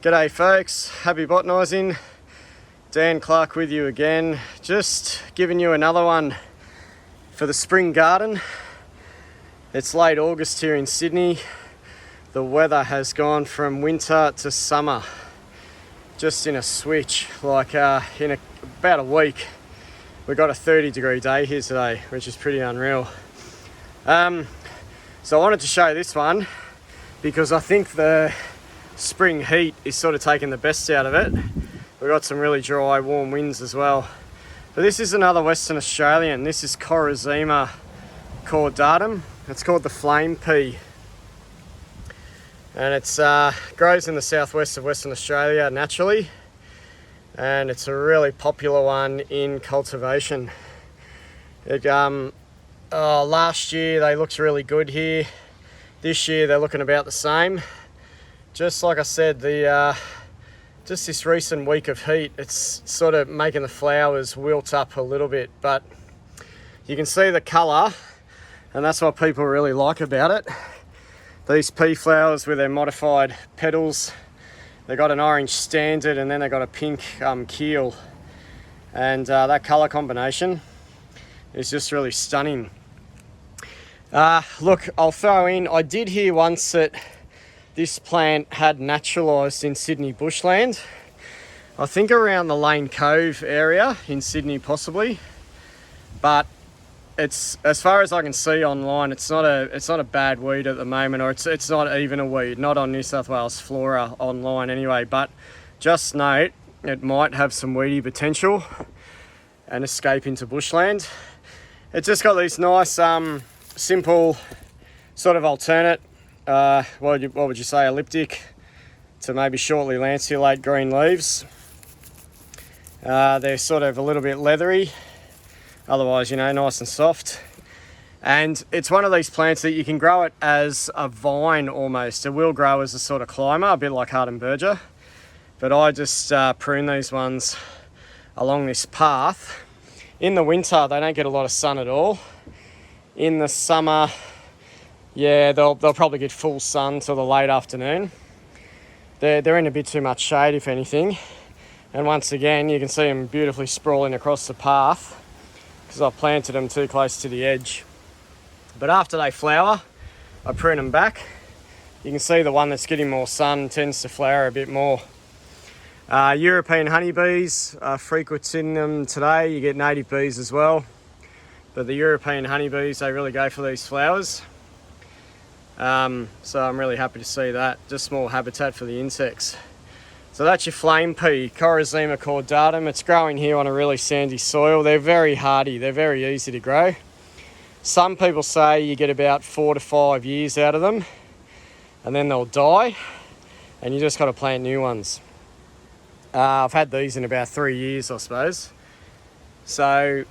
G'day folks, happy botanising. Dan Clark with you again. Just giving you another one for the spring garden. It's late August here in Sydney. The weather has gone from winter to summer. Just in a switch, like in about a week. We got a 30-degree day here today, which is pretty unreal. So I wanted to show this one because I think the spring heat is sort of taking the best out of it. We've got some really dry, warm winds as well. But this is another Western Australian. This is Chorizema cordatum. It's called the flame pea. And it grows in the southwest of Western Australia naturally. And it's a really popular one in cultivation. Last year they looked really good here. This year they're looking about the same. Just like I said, just this recent week of heat, it's sort of making the flowers wilt up a little bit, but you can see the colour, and that's what people really like about it. These pea flowers with their modified petals, they got an orange standard and then they got a pink keel, and that colour combination is just really stunning. Look, I'll throw in, I did hear once that this plant had naturalised in Sydney bushland. I think around the Lane Cove area in Sydney possibly. But it's, as far as I can see online, it's not a bad weed at the moment, or it's not even a weed, not on New South Wales Flora online anyway. But just note, it might have some weedy potential and escape into bushland. It's just got these nice simple sort of alternate, what would you say, elliptic to maybe shortly lanceolate green leaves. They're sort of a little bit leathery, otherwise, you know, nice and soft. And it's one of these plants that you can grow it as a vine almost. It will grow as a sort of climber, a bit like Hardenberger. But I just prune these ones along this path. In the winter, they don't get a lot of sun at all. In the summer, yeah, they'll probably get full sun till the late afternoon. They're in a bit too much shade, if anything. And once again, you can see them beautifully sprawling across the path because I planted them too close to the edge. But after they flower, I prune them back. You can see the one that's getting more sun tends to flower a bit more. European honeybees are frequenting them today. You get native bees as well. But the European honeybees, they really go for these flowers. So I'm really happy to see that. Just more habitat for the insects. So that's your flame pea, Chorizema cordatum. It's growing here on a really sandy soil. They're very hardy. They're very easy to grow. Some people say you get about 4 to 5 years out of them, and then they'll die, and you just got to plant new ones. I've had these in about 3 years, I suppose. So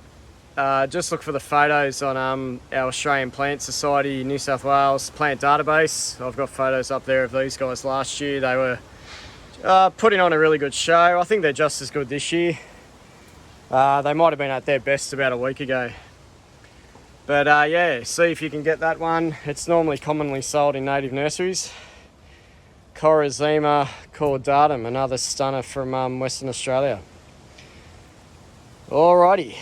just look for the photos on our Australian Plant Society New South Wales plant database. I've got photos up there of these guys last year. They were putting on a really good show. I think they're just as good this year. They might have been at their best about a week ago. But yeah, see if you can get that one. It's normally commonly sold in native nurseries. Chorizema cordatum, another stunner from Western Australia. Alrighty.